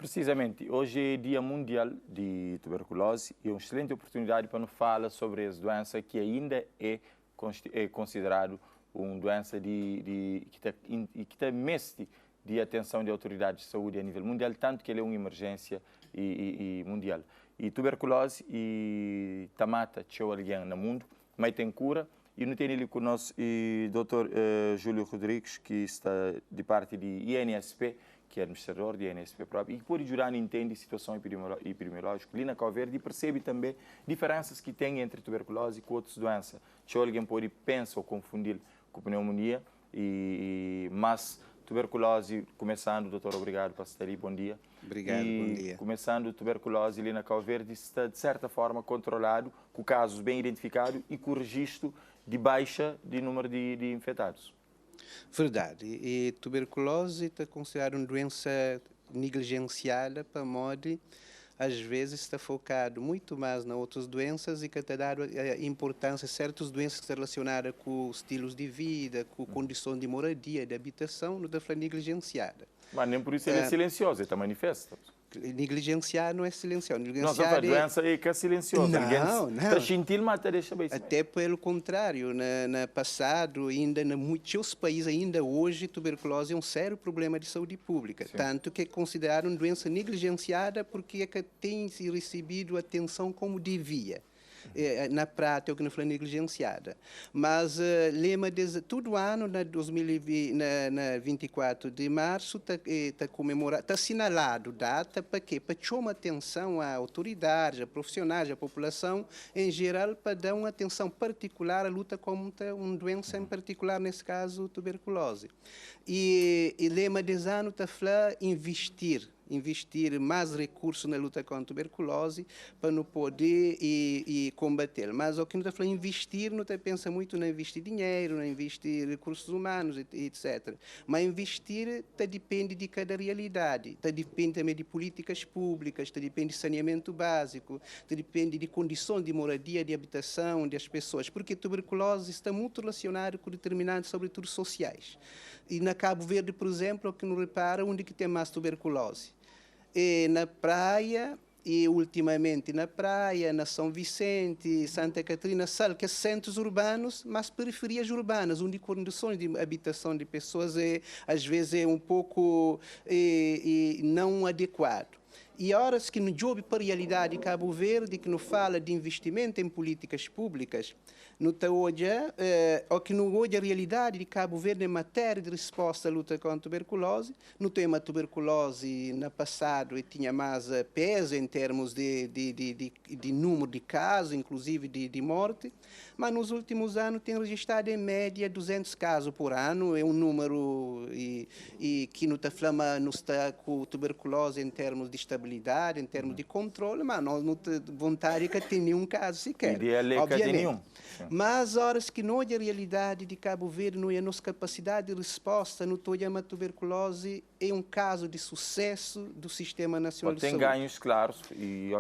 Precisamente, hoje é Dia Mundial de Tuberculose e é uma excelente oportunidade para nos falar sobre essa doença que ainda é considerado uma doença que está mestre de atenção de autoridades de saúde a nível mundial, tanto que ele é uma emergência mundial. E tuberculose está mata alguém no mundo, mas tem cura. E não tem ele conosco o Dr. Júlio Rodrigues, que está de parte de INSP, que é administrador de INSP próprio, e que pode ajudar a entender a situação epidemiológica ali na Cabo Verde e percebe também diferenças que tem entre tuberculose e outras doenças. Se alguém pode pensar ou confundir com pneumonia, mas tuberculose, começando, doutor, obrigado por estar aí, bom dia. Obrigado, bom dia. Começando, tuberculose ali na Cabo Verde está, de certa forma, controlado, com casos bem identificados e com registro de baixa de número de infectados. Verdade. E tuberculose está considerada uma doença negligenciada para modo, às vezes está focado muito mais nas outras doenças e que está dado importância a certas doenças relacionadas com estilos de vida, com condição de moradia, de habitação, não está negligenciada. Mas nem por isso ele é silencioso, ele está manifesta. Negligenciar não é silenciar. Nossa, a doença é que é silenciosa. Não. Está sentindo, mas deixa bem. Até pelo contrário, no passado, ainda em muitos países, ainda hoje, tuberculose é um sério problema de saúde pública. Sim. Tanto que é considerada uma doença negligenciada porque é que tem recebido atenção como devia. Na prática, que não foi negligenciada. Mas lema todo ano, na 24 de março, está comemorado, está assinalado data para quê? Para chamar atenção à autoridade, a profissionais, à população em geral, para dar uma atenção particular à luta contra uma doença em particular, nesse caso, tuberculose. E lema desse ano está a investir mais recursos na luta contra a tuberculose para não poder combater. Mas o que nós falamos investir, não pensa muito em investir dinheiro, em investir recursos humanos, etc. Mas investir depende de cada realidade, depende também de políticas públicas, depende de saneamento básico, depende de condições de moradia, de habitação das pessoas, porque a tuberculose está muito relacionada com determinados, sobretudo, sociais. E na Cabo Verde, por exemplo, o que não repara, onde que tem mais tuberculose? E na praia, e ultimamente na praia, na São Vicente, Santa Catarina, que são centros urbanos, mas periferias urbanas, onde condições de habitação de pessoas às vezes é um pouco não adequado. E horas que no jogo para a realidade de Cabo Verde, que nos fala de investimento em políticas públicas, no hoje, o que no hoje a realidade de Cabo Verde em matéria de resposta à luta contra a tuberculose, no tema tuberculose no passado e tinha mais peso em termos de número de casos, inclusive de morte, mas nos últimos anos tem registrado em média 200 casos por ano, é um número que não está com tuberculose em termos de estabilidade, em termos de controle, mas nós não temos vontade que tenha nenhum caso sequer. Obviamente. Mas horas que não é a realidade de Cabo Verde, não é a nossa capacidade de resposta, no a tuberculose é um caso de sucesso do Sistema Nacional de Saúde. Tem ganhos claros e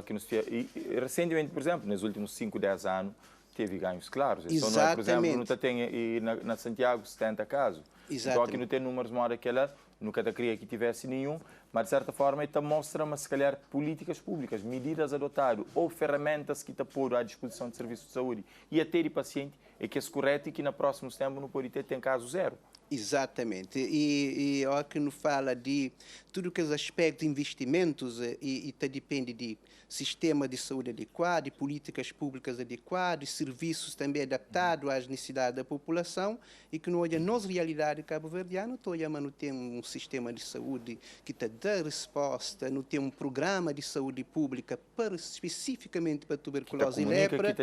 recentemente, por exemplo, nos últimos 5, 10 anos, teve ganhos claros. Exatamente. Não é, por exemplo, não tem na Santiago 70 casos. Exatamente. Então aqui não tem números maiores que ela, nunca queria que tivesse nenhum, mas de certa forma ele mostra, mas se calhar, políticas públicas, medidas adotadas ou ferramentas que estão pôr à disposição de serviços de saúde e a ter correto é que é correto e que no próximo tempo não pode ter caso zero. Exatamente. E o que nos fala de tudo que os aspectos de investimentos e depende de sistema de saúde adequado, de políticas públicas adequadas, serviços também adaptados às necessidades da população e que não é a nossa realidade cabo-verdiana, não tem um sistema de saúde que dá resposta, não tem um programa de saúde pública especificamente para tuberculose e lepra,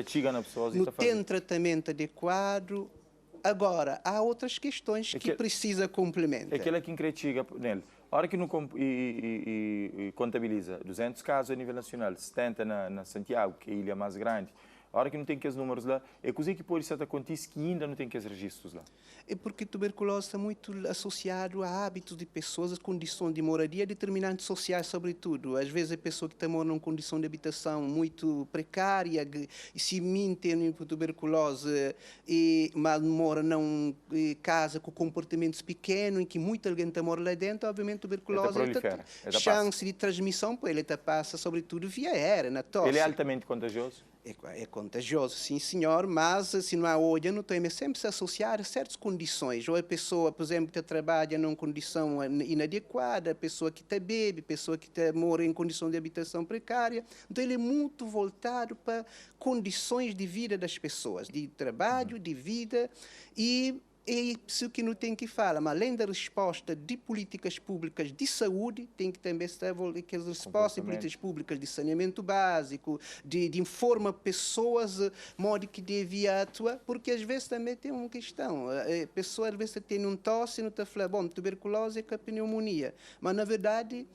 não tem tratamento adequado. Agora, há outras questões que precisa complementar. É aquela que critica nele. A hora que não contabiliza 200 casos a nível nacional, 70 na Santiago, que é a ilha mais grande, A hora que não tem aqueles números lá, é coisa que pode ser acontece que ainda não tem aqueles registros lá. É porque a tuberculose está muito associado a hábitos de pessoas, as condições de moradia, determinantes sociais, sobretudo. Às vezes a pessoa que está morando numa condição de habitação muito precária, e se tem tuberculose, mas mora numa casa com comportamentos pequenos, em que muita gente está morando lá dentro, obviamente a tuberculose chance de transmissão, pois ele passa sobretudo via aérea, na tosse. Ele é altamente contagioso? É contagioso, sim, senhor, mas se não há olho, não tem, sempre se associar a certas condições. Ou a pessoa, por exemplo, que trabalha numa condição inadequada, a pessoa que bebe, a pessoa que mora em condição de habitação precária. Então, ele é muito voltado para condições de vida das pessoas, de trabalho, de vida, e isso que não tem que falar, mas além da resposta de políticas públicas de saúde, tem que também estar que as respostas de políticas públicas de saneamento básico, de informar pessoas modo que devia atuar, porque às vezes também tem uma questão, a pessoa às vezes tem um tosse, não está falando, bom, tuberculose é com a pneumonia, mas na verdade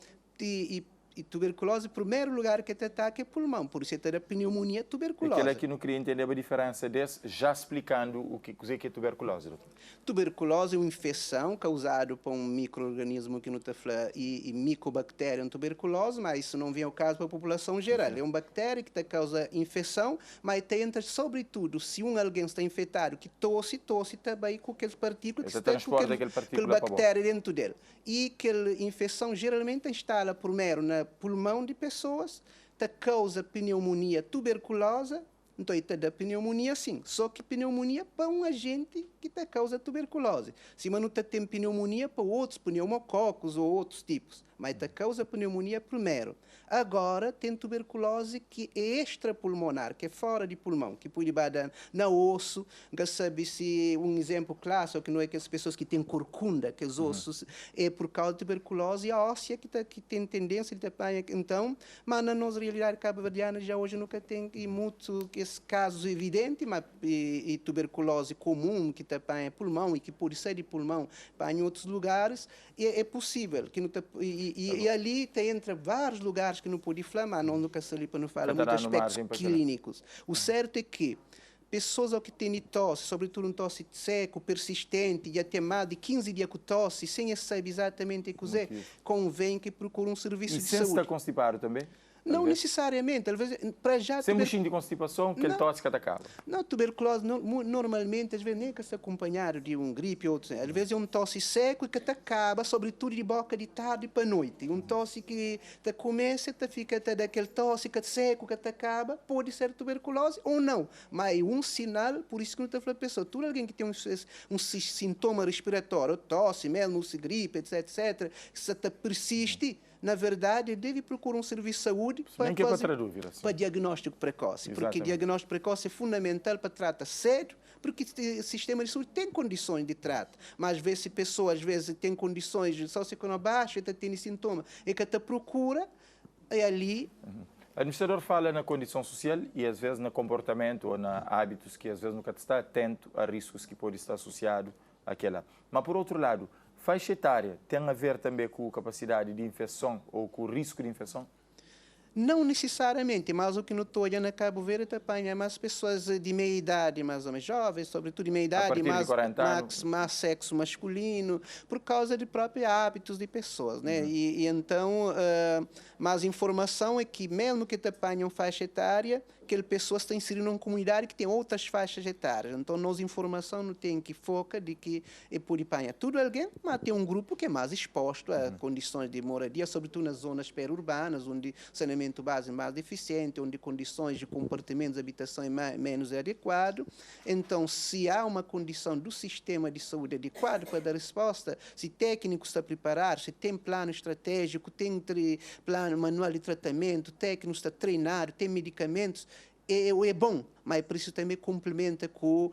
e tuberculose, o primeiro lugar que te ataca é pulmão, por isso é a pneumonia tuberculose. Aquele aqui não queria entender a diferença desse, já explicando o que é tuberculose, doutor. Tuberculose é uma infecção causada por um micro-organismo que não está falando, e micobactéria em tuberculose, mas isso não vem ao caso para a população geral. É uma bactéria que causa infecção, mas entra sobretudo se alguém está infectado, que tosse também com aquelas partículas que está com aquela bactéria dentro dele. E aquela infecção geralmente instala primeiro na pulmão de pessoas, causa pneumonia tuberculosa, então está da pneumonia sim, só que pneumonia para um agente que causa tuberculose. Se não tem pneumonia para outros pneumococos ou outros tipos, mas causa pneumonia primeiro. Agora tem tuberculose que é extrapulmonar, que é fora de pulmão, que pode dar na osso, que sabe se um exemplo clássico que não é que as pessoas que têm corcunda, que os ossos é por causa de tuberculose óssea que tem tendência de apanhar. Então, mas na nossa realidade cabo-verdiana já hoje nunca tem muito esses casos evidentes, mas e tuberculose comum que apanha pulmão e que pode ser de pulmão para em outros lugares, é possível que não e ali entra vários lugares que não pode inflamar, nunca se ali para não falar muitos aspectos clínicos. O certo é que pessoas que têm tosse, sobretudo um tosse seco, persistente, e até mais de 15 dias com tosse, sem saber exatamente o que é, convém que procure um serviço de saúde. E sem estar constipado também? Não necessariamente, às vezes, para já... Sem mexinho de constipação, que ele tosse que acaba. Não, tuberculose, normalmente, às vezes, nem que se acompanhado de um gripe ou outro. Às vezes é um tosse seco que te acaba, sobretudo de boca de tarde para a noite. Um tosse que te começa, fica daquele tosse que te seco, que te acaba, pode ser tuberculose ou não. Mas um sinal, por isso que não está falando pessoa. Todo alguém que tem um sintoma respiratório, tosse, mesmo gripe, etc., se te persiste, na verdade, deve procurar um serviço de saúde para diagnóstico precoce. Exatamente. Porque diagnóstico precoce é fundamental para tratar cedo, porque o sistema de saúde tem condições de tratar. Mas, às vezes, pessoas têm condições socioeconômicas baixas, têm sintomas, e que te procura, e ali... O administrador fala na condição social e, às vezes, no comportamento ou na hábitos que, às vezes, nunca está atento a riscos que podem estar associados àquela. Mas, por outro lado, faixa etária tem a ver também com a capacidade de infecção ou com o risco de infecção? Não necessariamente, mas o que não estou olhando a Cabo Verde apanha mais pessoas de meia idade, mais ou menos jovens, sobretudo de meia idade, mais sexo masculino, por causa de próprios hábitos de pessoas, né? E então, mais informação é que mesmo que te apanham faixa etária, que pessoas estão inseridas numa comunidade que tem outras faixas etárias. Então, nossa informação não tem que focar de que é por apanhar tudo alguém, mas tem um grupo que é mais exposto a condições de moradia, sobretudo nas zonas perurbanas, onde saneamento básico é mais deficiente, onde condições de compartimentos de habitação é menos adequado. Então, se há uma condição do sistema de saúde adequado para dar resposta, se técnico está preparado, se tem plano estratégico, tem plano manual de tratamento, técnico está treinado, tem medicamentos, é bom, mas preciso também complementa com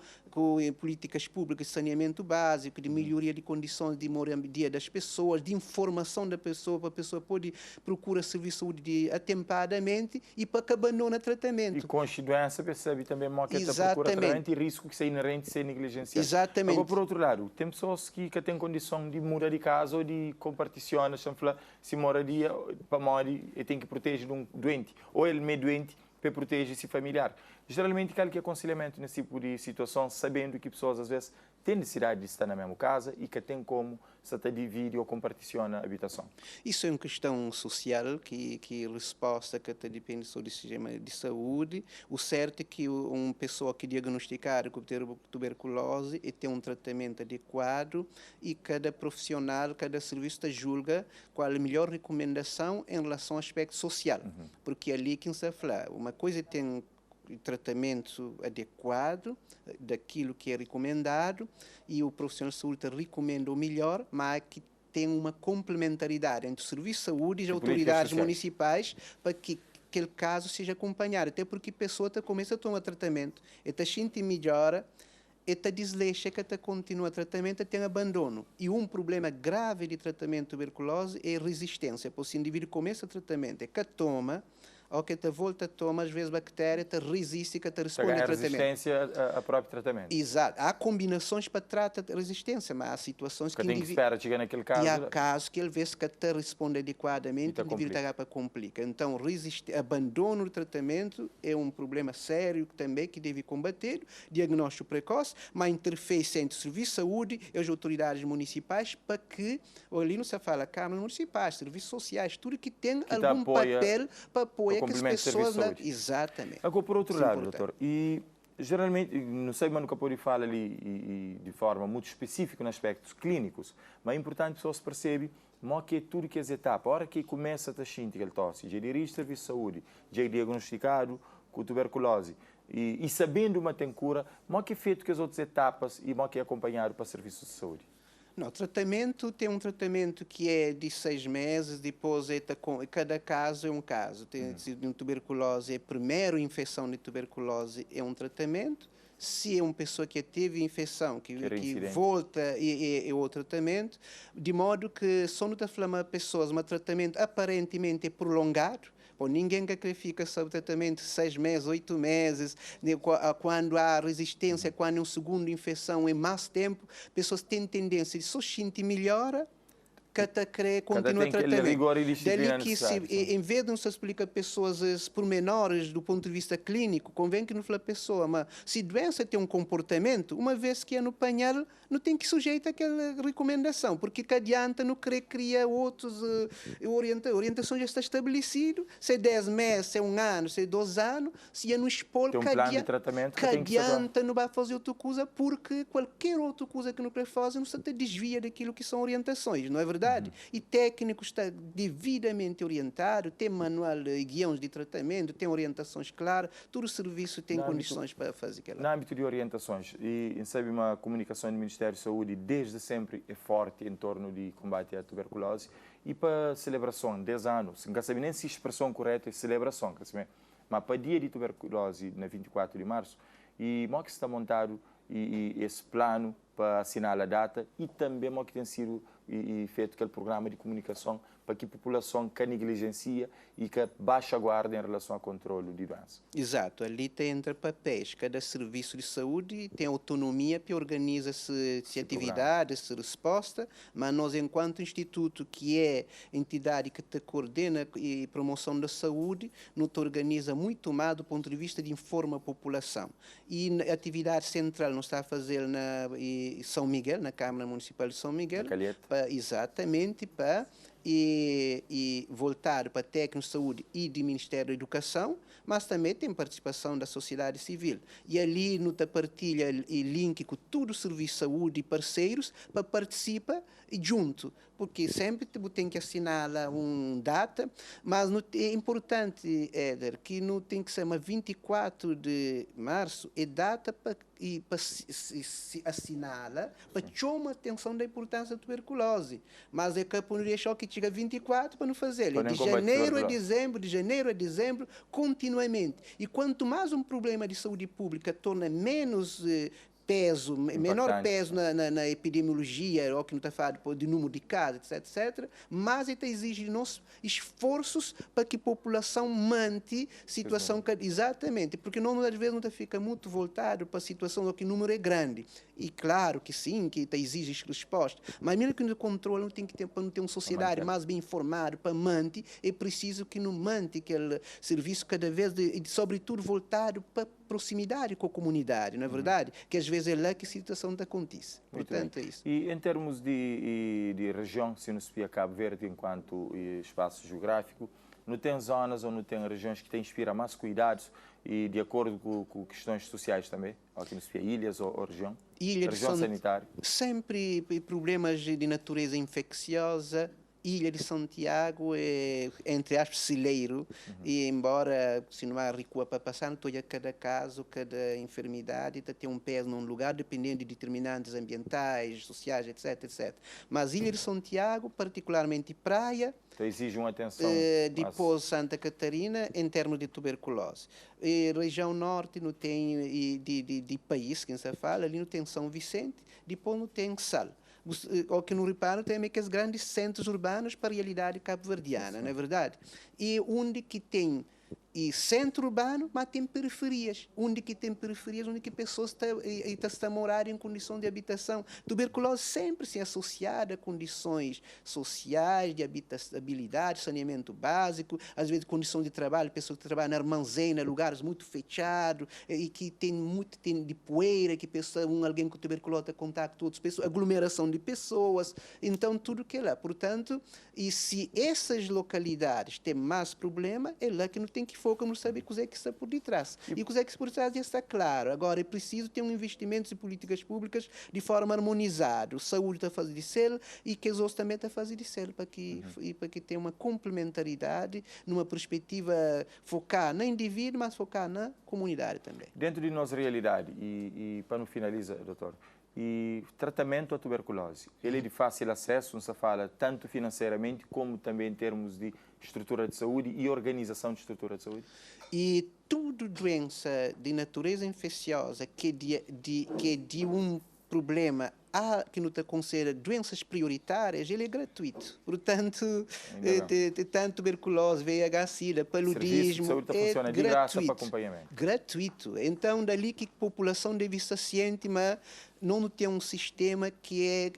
políticas públicas de saneamento básico, de melhoria de condições de moradia das pessoas, de informação da pessoa, para a pessoa poder procurar serviço de saúde atempadamente e para que abandone o tratamento. E com a doença percebe também que procura tratamento e risco que é inerente a ser negligenciado. Exatamente. Agora, por outro lado, tem pessoas que têm condição de mudar de casa ou de compartilhar, se moradia para morrer e tem que proteger de um doente, ou ele é doente, para proteger esse familiar. Geralmente, aquele que aconselhamento nesse tipo de situação, sabendo que pessoas às vezes têm necessidade de estar na mesma casa e que tem como se divide ou compartilhar a habitação. Isso é uma questão social que resposta que depende do sistema de saúde. O certo é que uma pessoa que diagnosticar com tuberculose e tem um tratamento adequado e cada profissional, cada serviço julga qual a melhor recomendação em relação ao aspecto social. Porque ali que se fala, uma coisa tem tratamento adequado daquilo que é recomendado e o profissional de saúde recomenda o melhor, mas que tem uma complementaridade entre o serviço de saúde e as autoridades municipais para que aquele caso seja acompanhado, até porque a pessoa começa a tomar tratamento, e sente melhora, e desleixa que continua o tratamento, tem abandono. E um problema grave de tratamento de tuberculose é a resistência. Pois se o indivíduo começa o tratamento, que toma, ou que volta a tomar, às vezes a bactéria resiste e que responde ao tratamento. Resistência ao próprio tratamento. Exato. Há combinações para tratar a resistência, mas há situações que... tem que esperar chegar naquele caso. E há casos que ele vê se que responde adequadamente, o indivíduo está complica. Então, abandono do tratamento é um problema sério também que deve combater, diagnóstico precoce, mas interface entre o Serviço de Saúde e as autoridades municipais para que, ali não se fala, câmaras municipais, serviços sociais, tudo que tem que algum papel para apoiar que as pessoas... Exatamente. Agora, por outro lado, doutor, e geralmente, não sei, mas nunca pode falar ali de forma muito específica nos aspectos clínicos, mas é importante que as pessoas percebam que é tudo que é etapa. A hora que começa a sentir aquele tosse, já dirige serviço de saúde, já é diagnosticado com tuberculose, e sabendo uma tem cura, que é feito que as outras etapas e que é acompanhado para serviços de saúde? Não, o tratamento tem um tratamento que é de 6 meses, depois cada caso é um caso. Tem tuberculose, é a primeira infecção de tuberculose, é um tratamento. Se é uma pessoa que teve infecção, que volta, é outro tratamento. De modo que, só não está falando pessoas, um tratamento aparentemente prolongado. Bom, ninguém que fica sob tratamento 6 meses, 8 meses, quando há resistência, quando é uma segunda infecção, é mais tempo, pessoas têm tendência de só sentir melhora, continua o tratamento. Dali que, em vez de não se explicar pessoas os pormenores do ponto de vista clínico, convém que não fale a pessoa, mas se a doença tem um comportamento, uma vez que é no painel, não tem que sujeitar aquela recomendação, porque que adianta não querer criar outros orientações já está estabelecido, se é 10 meses, se é 1 ano, se é 2 anos, se é no expor, que adianta não vai fazer outra coisa, porque qualquer outra coisa que não quer fazer não se desvia daquilo que são orientações, não é verdade? E técnico está devidamente orientado, tem manual e guiões de tratamento, tem orientações claras, todo o serviço tem condições para fazer aquilo. No âmbito de orientações, e sabe, uma comunicação do Ministério da Saúde desde sempre é forte em torno de combate à tuberculose, e para celebração, 10 anos, não sabe nem se a expressão correta é celebração, mas para o dia de tuberculose, na 24 de março, e que está montado esse plano para assinar a data, e também que tem sido feito aquele programa de comunicação para que a população que negligencia e que baixa a guarda em relação ao controle de doença. Exato, ali tem entre papéis. Cada serviço de saúde tem autonomia para organizar-se atividades, se resposta, mas nós, enquanto instituto, que é entidade que te coordena e promoção da saúde, nos organiza muito mais do ponto de vista de informar a população. E a atividade central nós está a fazer na São Miguel, na Câmara Municipal de São Miguel, exatamente para voltar para técnicos de saúde e do Ministério da Educação, mas também tem participação da sociedade civil. E ali nos partilha e link com todo o serviço de saúde e parceiros para participar junto, porque sempre tem que assinar lá data, mas é importante, Éder, que não tem que ser mais 24 de março, é data para se assinala para chamar a atenção da importância da tuberculose. Mas é que poderia deixar que chega 24 para não fazer. De janeiro a dezembro, continuamente. E quanto mais um problema de saúde pública torna menos peso, menor peso na epidemiologia, ou que não está falando de número de casos, etc., mas ele exige de nós esforços para que a população mantenha situação... Exatamente, porque não, às vezes não fica muito voltado para a situação em que o número é grande. E claro que sim, que exige resposta. Mas mesmo que no controle não tem que ter, para não ter uma sociedade mais bem informada, para manter, é preciso que não mante aquele serviço cada vez, sobretudo voltado para proximidade com a comunidade, não é verdade? Que às vezes é lá que a situação acontece. Portanto, é isso. E em termos de região, se nos via Cabo Verde enquanto espaço geográfico, não tem zonas ou não tem regiões que te inspiram mais cuidados e de acordo com questões sociais também? Aqui nos via ilhas ou região? Região sanitária? Sempre problemas de natureza infecciosa. Ilha de Santiago é, entre aspas, celeiro, e embora se não há recua para passar, cada caso, cada enfermidade tem um peso num lugar, dependendo de determinantes ambientais, sociais, etc, etc. Mas Ilha de Santiago, particularmente praia, então exige uma atenção. Depois Santa Catarina, em termos de tuberculose. E região norte não tem, de país, quem se fala, ali não tem São Vicente, depois não tem Sal. O que não reparo também é que os grandes centros urbanos para a realidade cabo-verdiana, não é verdade? E onde que tem centro urbano, mas tem periferias. Onde que tem periferias, onde que pessoas estão a morar em condição de habitação. Tuberculose sempre se associada a condições sociais, de habitabilidade, saneamento básico, às vezes condição de trabalho, pessoas que trabalham na armazém, lugares muito fechados, e que tem de poeira, que alguém com tuberculose tem contato com outras pessoas, aglomeração de pessoas, então tudo que é lá. Portanto, e se essas localidades têm mais problema, é lá que não tem que focar no saber o que está por detrás. E o que está por detrás já está claro. Agora, é preciso ter investimentos e políticas públicas de forma harmonizada. A saúde está a fazer de ser e que os outros também estão a fazer de ser, para que tenha uma complementaridade, numa perspectiva focar no indivíduo, mas focar na comunidade também. Dentro de nossa realidade, e para não finalizar, doutor, e tratamento à tuberculose, ele é de fácil acesso, não se fala tanto financeiramente como também em termos de estrutura de saúde e organização de estrutura de saúde? E tudo doença de natureza infecciosa que é de um problema que não te considera doenças prioritárias, ele é gratuito. Portanto, tanto tuberculose, VIH-Sida, paludismo, funciona de graça para acompanhamento. Gratuito. Então, dali que a população deve estar ciente, mas não tem um sistema que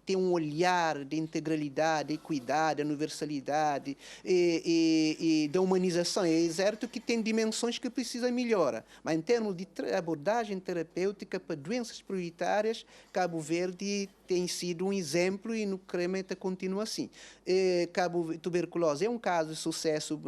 tem um olhar de integralidade, equidade, universalidade e da humanização. É certo que tem dimensões que precisa melhorar, mas em termos de abordagem terapêutica para doenças prioritárias, Cabo Verde tem sido um exemplo e no Crementa continua assim. Tuberculose é um caso de sucesso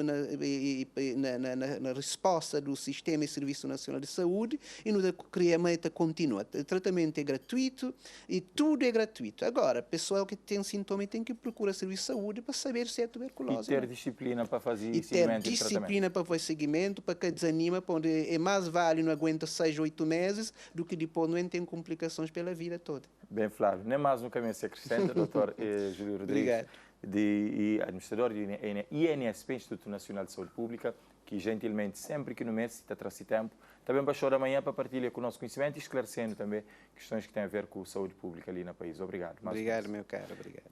na resposta do Sistema e Serviço Nacional de Saúde e no Crementa continua. O tratamento é gratuito e tudo é gratuito. Agora, pessoal que tem sintoma tem que procurar serviço de saúde para saber se é tuberculose. E ter disciplina para fazer seguimento. E ter disciplina para fazer seguimento, para que desanima, é mais vale não aguenta 6, 8 meses do que depois não tem complicações pela vida toda. Bem, Flávio, nem mais um caminho se acrescenta, doutor Júlio Rodrigues, administrador de INSP, Instituto Nacional de Saúde Pública, que gentilmente, sempre que no mês está traz tempo, também baixou da manhã para partilhar com o nosso conhecimento e esclarecendo também questões que têm a ver com saúde pública ali no país. Obrigado. Obrigado, meu caro. Obrigado.